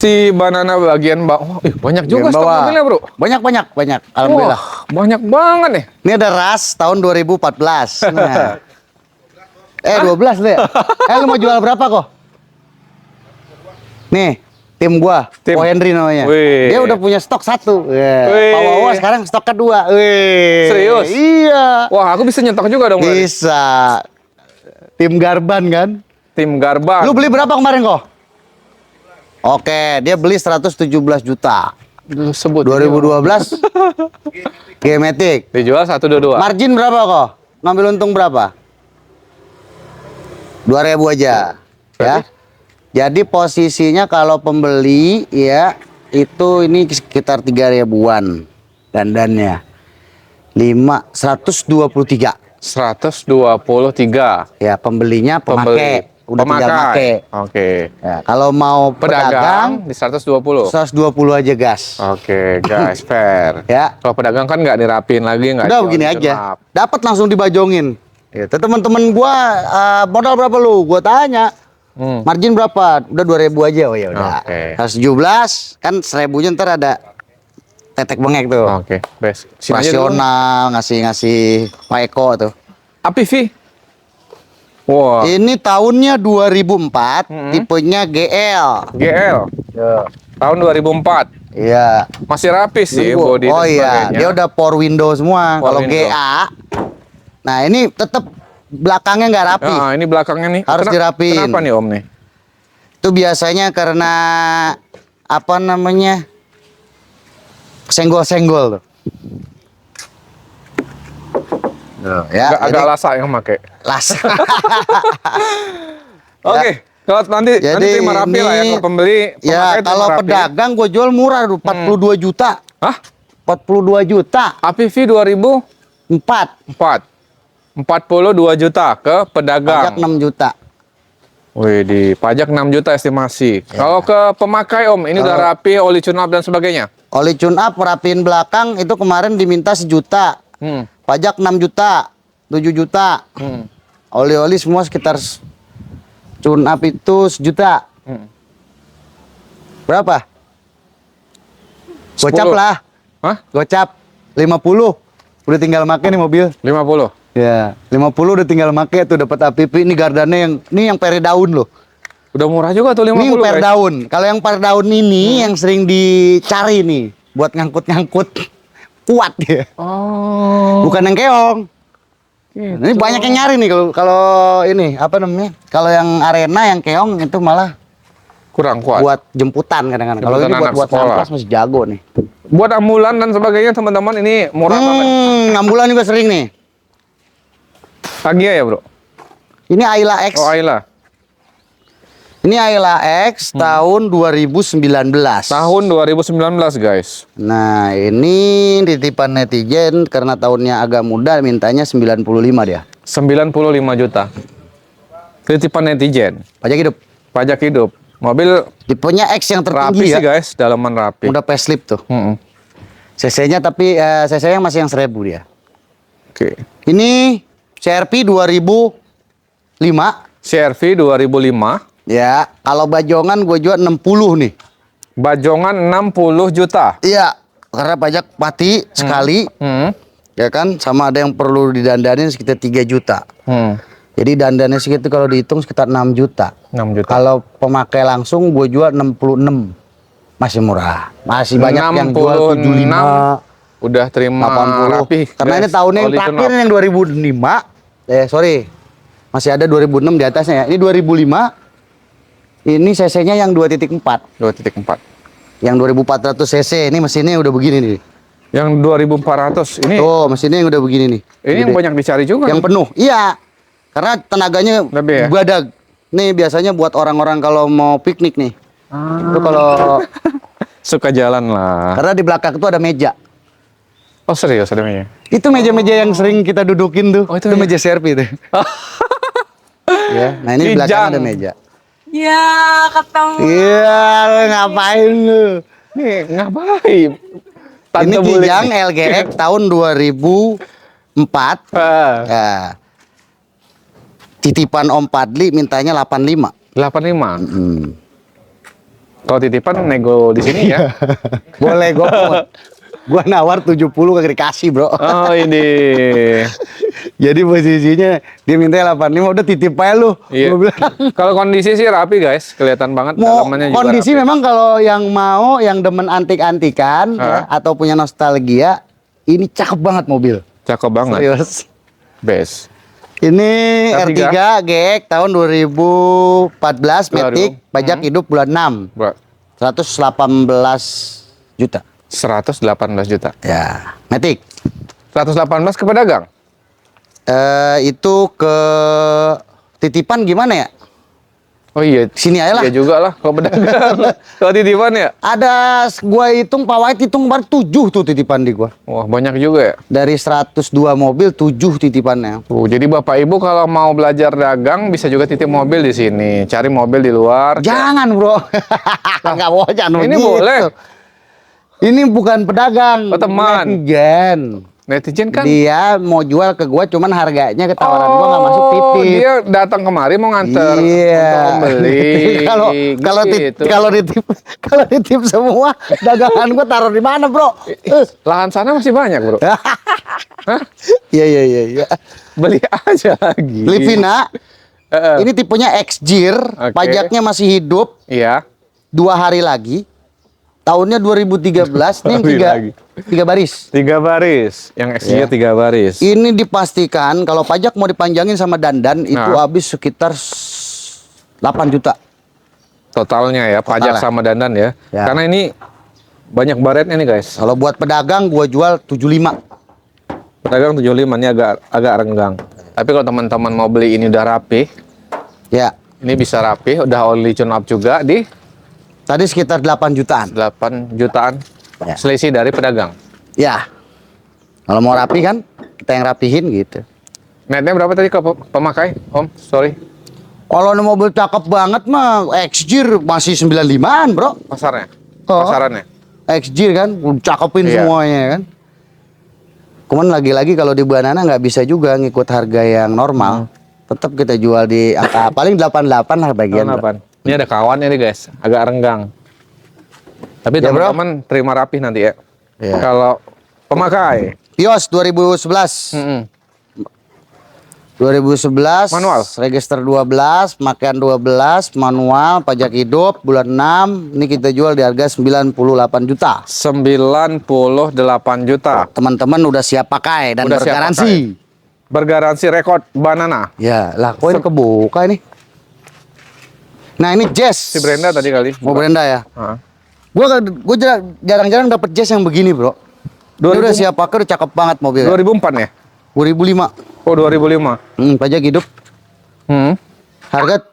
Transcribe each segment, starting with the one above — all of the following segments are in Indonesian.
Si banana bagian bawah. Banyak juga stok mobilnya, Bro. Banyak. Alhamdulillah. Wah, banyak banget nih. Ini ada RAS tahun 2014. Nah. 12 deh. Lu mau jual berapa kok? Nih, tim gua, Tim. Ko Henry namanya. Wih. Dia udah punya stok 1. Pak Wawa sekarang stok kedua. Serius? Iya. Wah, aku bisa nyetok juga dong. Bisa. Tim Garban kan? Tim Garban. Lu beli berapa kemarin kok? Oke, dia beli 117 juta. Sebut 2012 G-Matic. dijual 122. Margin berapa kok? Ngambil untung berapa? 2.000 aja. Ya. Jadi posisinya kalau pembeli ya itu ini sekitar 3 ribuan dandannya. 123. 123. Ya, pembelinya pemakai. Udah tinggal make. Oke. Ya, kalau mau pedagang Pedagang di 120. 120 aja gas. Oke, guys, fair. Ya. Kalau pedagang kan nggak dirapin lagi, nggak Udah jual begini di aja. tune up. Dapat langsung dibajongin. Gitu. Teman-teman gua modal berapa lu? Gua tanya. Margin berapa? Udah 2.000 aja. Oh ya udah. Oke. 117 kan 1.000-nya ntar ada tetek bengek tuh. Oke, best. Sini aja dulu. Rasional ngasih Pak Eko tuh. Apivi. Wah, Ini tahunnya 2004, tipenya GL. GL. Tahun 2004. Iya. Masih rapi sih body Oh dan iya, sebagainya. dia udah power window semua. Power Kalau window. GA, nah ini tetap belakangnya nggak rapi. Nah, ini belakangnya nih. Harus dirapiin. Kenapa nih Om nih? Itu biasanya karena apa namanya senggol-senggol tuh. Ya, Agak lasa yang make. las. Oke, kalau nanti terima rapi lah ya ke pembeli. Ya, pemakai kalau terima rapi. pedagang gue jual murah 42 juta. Hah? 42 juta. Apivi 2004. 4. 42 juta ke pedagang. Pajak 6 juta. Wih, di pajak 6 juta estimasi. Kalau ke pemakai Om, ini udah rapi, oli tune up dan sebagainya. Oli tune up, rapiin belakang itu kemarin diminta 1 juta. Pajak 6 juta, 7 juta. Oli-oli semua sekitar tune up itu 1 juta. Berapa? 10. Gocap lah. Hah? Gocap 50. Udah tinggal make nih mobil. 50. Ya, 50 udah tinggal make tuh dapat APP. Ini gardannya yang pere daun loh. Udah murah juga tuh 50, Ini yang per guys. daun. Kalau yang per daun ini yang sering dicari nih buat ngangkut-ngangkut kuat ya. Oh. Bukan yang keong. Gitu. Ini banyak yang nyari nih kalau ini apa namanya? Kalau yang arena yang keong itu malah Kurang kuat. buat jemputan kadang-kadang. Kalau ini Jemputan anak buat sekolah. nafas masih jago nih. Buat ambulan dan sebagainya teman-teman ini murah banget. Ambulan juga sering nih. Agia ya bro? Ini Ayla X. Oh Ayla. Ini Ayla X tahun 2019. Tahun 2019 guys. Nah, ini titipan netizen karena tahunnya agak muda mintanya 95 dia. 95 juta. Titipan netizen. Pajak hidup. Pajak hidup. Mobil Tipenya X yang rapi tertinggi sih ya. guys, dalaman rapi. Udah facelift tuh. Mm-mm. CC-nya tapi CC-nya masih yang 1000 dia. Oke. Ini CRV 2005. CRV 2005. Ya, kalau bajongan gue jual 60 nih. Bajongan 60 juta. Iya, karena pajak mati sekali. Ya kan, sama ada yang perlu didandanin sekitar 3 juta. Jadi dandannya segitu kalau dihitung sekitar 6 juta. 6 juta. Kalau pemakai langsung gue jual 66. Masih murah. Masih banyak yang jual 75. Udah terima 80. rapi. Karena ini guys. tahunnya yang Oli terakhir tune up. yang 2005. Sorry. Masih ada 2006 di atasnya ya. Ini 2005. Ini CC-nya yang 2.4. 2.4. Yang 2400 cc. Ini mesinnya udah begini nih. Yang 2400 ini. Tuh, mesinnya yang udah begini nih. Ini yang Gede. banyak dicari juga. Yang nih. penuh. Iya. Karena tenaganya Lebih ya? badag. Nih biasanya buat orang-orang kalau mau piknik nih. Itu kalau Suka jalan lah. karena di belakang itu ada meja. Oh serius ada meja? Itu meja-meja yang sering kita dudukin tuh. Oh, itu itu ya? meja serpi tuh. Ya, nah ini di belakang Kijang. ada meja. Ya, ketemu. Iya, lu ngapain lu? Nih ngapain? Ini Bule. Kijang LGX tahun 2004. Ya. Titipan Om Padli mintanya 85. 85. Kalau titipan nego di sini ya. Boleh gua nawar 70 kagak dikasih, Bro. Oh ini. Jadi posisinya dia minta 85 udah titip aja lu. Iya. Gua bilang. Kalau kondisi sih rapi guys, kelihatan banget Mau dalamannya juga kondisi rapi. memang kalau yang mau yang demen antik-antikan ya, atau punya nostalgia, ini cakep banget mobil. Cakep banget. Serius. Best. Ini R3 R3 GX tahun 2014 Matic, pajak hidup bulan 6. Bro, 118 juta. 118 juta. Ya, Matic. 118 ke pedagang. Itu ke titipan gimana ya? Oh iya. Sini aja lah. Iya juga lah kalau pedagang. Kalau titipan ya. Ada gua hitung Pak Wahid hitung baru 7 tuh titipan di gua. Wah, banyak juga ya. Dari 102 mobil 7 titipannya. Jadi Bapak Ibu kalau mau belajar dagang bisa juga titip mobil di sini. Cari mobil di luar. Jangan, Bro. Enggak mau jangan Ini begitu. boleh. Ini bukan pedagang. Oh, teman. Netizen. Netizen kan. Dia mau jual ke gua cuman harganya ketawaran gua nggak masuk titip. Dia datang kemari mau nganter Iya. untuk membeli. Kalau nitip semua dagangan gua taruh di mana, Bro? Lahan sana masih banyak, Bro. Iya. Beli aja lagi. Livina. Ini tipenya X-Gear, Oke. pajaknya masih hidup Iya. 2 hari lagi. Tahunnya 2013, ini Hari 3 lagi. baris. 3 baris. Yang X-nya 3 baris. Ini dipastikan kalau pajak mau dipanjangin sama dandan itu Nah. habis sekitar 8 juta. Totalnya ya, pajak Totalnya. sama dandan ya. Ya. Karena ini banyak baretnya nih, guys. Kalau buat pedagang gua jual 75. Pedagang 75 ini agak renggang. Tapi kalau teman-teman mau beli ini udah rapi, Ya, ini bisa rapi, udah oli tune up juga di tadi sekitar 8 jutaan. 8 jutaan. Ya. Selisih dari pedagang. Ya. Kalau mau rapi kan kita yang rapihin gitu. Netnya berapa tadi ke pemakai, Om? Sorry. Kalau ini mobil cakep banget mah X-Gear masih 95-an, Bro. Pasarnya. Oh. Pasarannya. X-Gear kan cakepin Iya. semuanya kan. Cuman lagi-lagi kalau di Banana nggak bisa juga ngikut harga yang normal. Tetap kita jual di angka paling 88 lah bagian. Bro. 8. Ini ada kawannya nih, guys. Agak renggang. Tapi Ya, Bro. teman-teman terima rapi nanti ya. Iya. Kalau pemakai. Vios 2011. 2011 Manual. register 12, pemakaian 12, manual, pajak hidup bulan 6. Ini kita jual di harga 98 juta. 98 juta. Teman-teman udah siap pakai dan Udah siap bergaransi. Bergaransi rekod Banana. Ya, lah koin kebuka ini. Nah, ini Jazz. Si Brenda tadi kali. Mau Brenda ya? Heeh. Gua jarang-jarang dapet Jazz yang begini, Bro. Ini 2000 udah siap pakai, udah cakep banget mobil. 2004 ya? 2005. Oh, 2005. Pajak hidup. Hmm.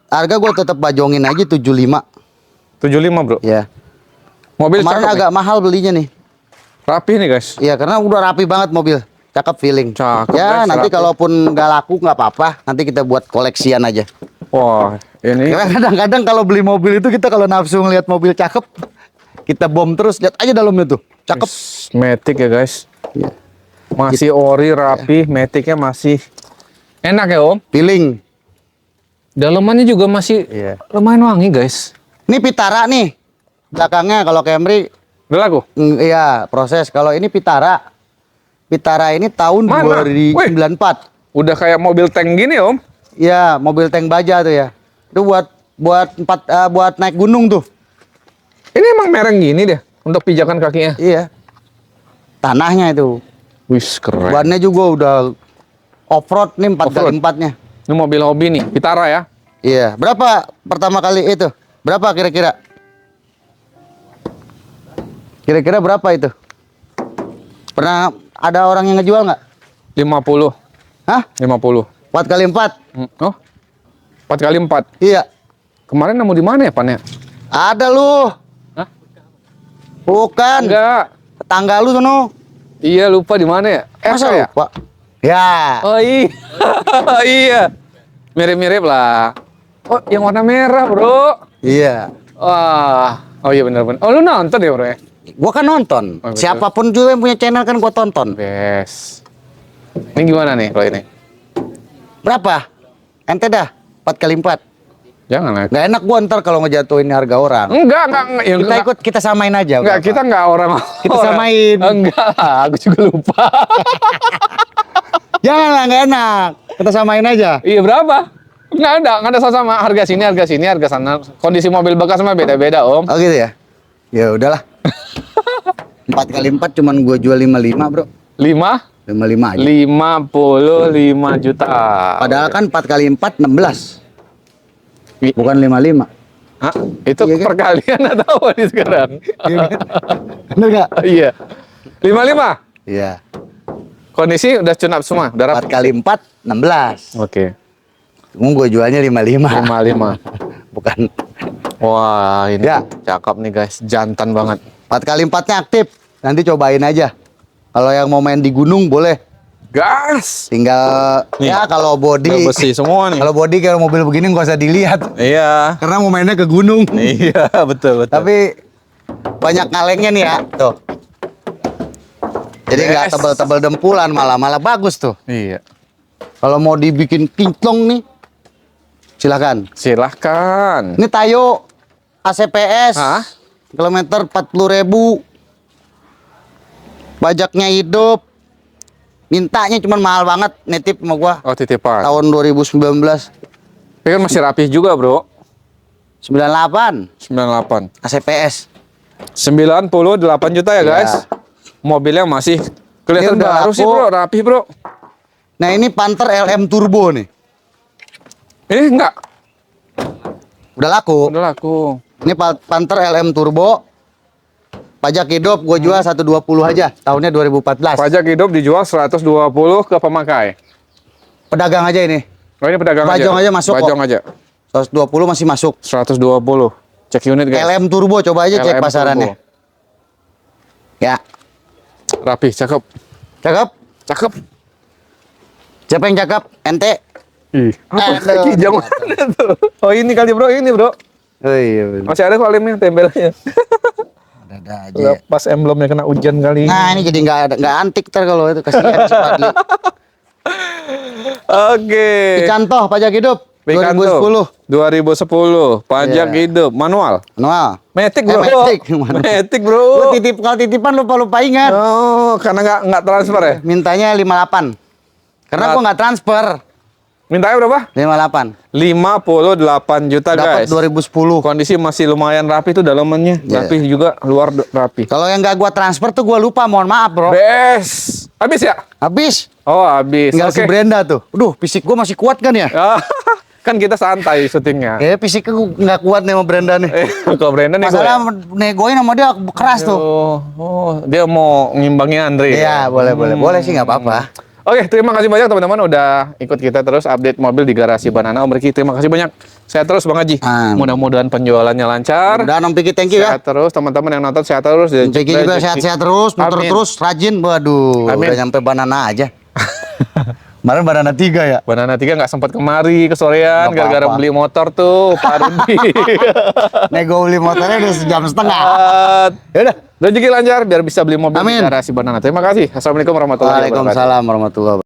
Harga gua tetap bajongin aja 75. 75, Bro. Ya. Mobil Kemarin cakep agak mahal belinya nih. nih. Rapi nih, guys. Iya, karena udah rapi banget mobil. Cakep feeling. Cakep, Ya, guys, nanti rapi. kalaupun nggak laku nggak apa-apa. Nanti kita buat koleksian aja. Wah, ini Karena kadang-kadang kalau beli mobil itu kita kalau nafsu ngelihat mobil cakep, kita bom terus. Lihat aja dalamnya tuh. Cakep. Matic ya, guys. Iya. Masih ori, rapi, Maticnya masih enak ya, Om. Feeling. Dalamannya juga masih Iya. lumayan wangi, guys. Ini Vitara nih. Belakangnya kalau Camry Udah laku? iya, proses. Kalau ini Vitara. Vitara ini tahun Mana? 2094. Udah kayak mobil tank gini, Om. Iya, mobil tank baja tuh ya. Itu buat naik gunung tuh. Ini emang mereng gini deh untuk pijakan kakinya. Iya. Tanahnya itu. Wis, keren. Bannya juga udah off-road nih 4x4-nya. Ini mobil hobi nih, Vitara ya. Iya. Berapa pertama kali itu? Berapa kira-kira? Kira-kira berapa itu? Pernah ada orang yang ngejual nggak? 50. Hah? 50. 4x4? Oh. 4 kali 4. Iya. Kemarin nemu di mana ya, Pan ya? Ada lu. Hah? Bukan. Enggak. Tetangga lu sono. Iya, lupa di mana ya? Masa ya? lupa? Ya. Oh iya. Iya. Mirip-mirip lah. Oh, yang warna merah, Bro. Iya. Wah. Oh iya benar-benar. Oh, lu nonton ya, Bro ya? Gua kan nonton. Oh, betul. Siapapun juga yang punya channel kan gua tonton. Bes. Ini gimana nih kalau ini? Berapa? Ente dah 4x4. Jangan lah. Nggak enak gua ntar kalau ngejatuhin harga orang. Enggak. Yang Kita ikut, kita samain aja. Enggak, berapa? kita enggak orang. Kita samain. Enggak lah, aku juga lupa. Jangan lah, nggak enak. Kita samain aja. Iya, berapa? Enggak ada sama harga sini, harga sana. Kondisi mobil bekas mah beda-beda, Om. Oh gitu ya? Ya udahlah. 4x4 cuman gua jual 55, Bro. 5? 55 aja. 55 juta. Padahal kan 4x4 16. Wi- Bukan 55. Hah? Itu Iya kan? perkalian atau apa nih sekarang? Bener nggak? Iya. 55. Iya. Kondisi udah tune up semua, udah rapi. 4x4 16. Oke. Cuma gua jualnya 55. 55. Bukan. Wah, ini Ya. cakep nih guys, jantan banget. 4x4-nya aktif. Nanti cobain aja. Kalau yang mau main di gunung boleh. Gas. Tinggal Nih. ya kalau Udah body. besi semua nih. Kalau body kalau mobil begini nggak usah dilihat. Iya. Karena mau mainnya ke gunung. Iya, betul. Tapi banyak kalengnya nih ya. Tuh. Jadi nggak Yes. tebel-tebel dempulan, malah bagus tuh. Iya. Kalau mau dibikin kinclong nih, silakan. Silahkan. Ini Tayo ACPS. Hah? Kilometer 40.000. Pajaknya hidup. Mintanya cuma mahal banget, nitip sama gua. Oh, titipan. Tahun 2019. Tapi kan masih rapih juga, Bro. 98 98. ACPS. 98 juta ya, guys. Ya. Mobilnya masih kelihatan Ini udah baru sih, laku. Bro. Rapih, Bro. Nah, ini Panther LM Turbo nih. Ini enggak. Udah laku. Udah laku. Ini Panther LM Turbo. Pajak hidup gue jual 120 aja. Tahunnya 2014. Pajak hidup dijual 120 ke pemakai. Pedagang aja ini. Oh, ini pedagang Bajong aja masuk kok. Bajong aja. 120 masih masuk. 120. Cek unit, guys. LM Turbo coba aja cek LM pasarannya. Turbo. Ya. Rapih, cakep. Cakep. Cakep. Siapa yang cakep? Ente. Ih, apa Aduh. lagi jam mana tuh? Oh, ini kali, Bro. Ini, Bro. Oh iya. bener. Masih ada kok lemnya, tempelannya. Ada aja. Ya. Pas emblemnya kena hujan kali. Nah, ini jadi nggak antik ter kalau itu kasihan si Fadli. Oke. Contoh pajak hidup Picanto. 2010. Pajak Iya. hidup manual. Manual. Matic, Bro. Matic. Matic, Lu Bro. kalau titipan lupa ingat. Oh, karena nggak transfer ya? Mintanya 58. Karena gua nggak transfer. Mintanya berapa? 58. 58 juta, Dapat guys. 2010. Kondisi masih lumayan rapi tuh dalamannya. Iya. Rapi juga, luar rapi. Kalau yang nggak gua transfer tuh gua lupa, mohon maaf, Bro. Bes. Habis ya? Habis. Oh, habis. Tinggal si Oke. Brenda tuh. Aduh, fisik gua masih kuat kan ya? Ah, kan kita santai syutingnya. Fisiknya gua nggak kuat nih sama Brenda nih. Kalau Brandon nih gue. Masalah negoin sama dia keras tuh. Oh, dia mau ngimbangi Andre. Iya, boleh sih nggak apa-apa. Oke, terima kasih banyak teman-teman udah ikut kita terus update mobil di garasi Banana. Om Riki, terima kasih banyak. Sehat terus Bang Haji. Mudah-mudahan penjualannya lancar. Udah Om Piki, thank you ya. Sehat terus teman-teman yang nonton, sehat terus. Om Piki juga sehat-sehat terus, motor Amin. terus, rajin. Waduh, Amin. udah nyampe Banana aja. Kemarin Banana 3 ya. Banana 3 nggak sempat kemari kesorean Nggak gara-gara apa-apa. beli motor tuh Pak Rudi. Nego beli motornya udah sejam setengah. Yaudah, rezeki lancar biar bisa beli mobil Amin. di garasi Banana. Terima kasih. Assalamualaikum warahmatullahi wabarakatuh. Waalaikumsalam warahmatullahi wabarakatuh.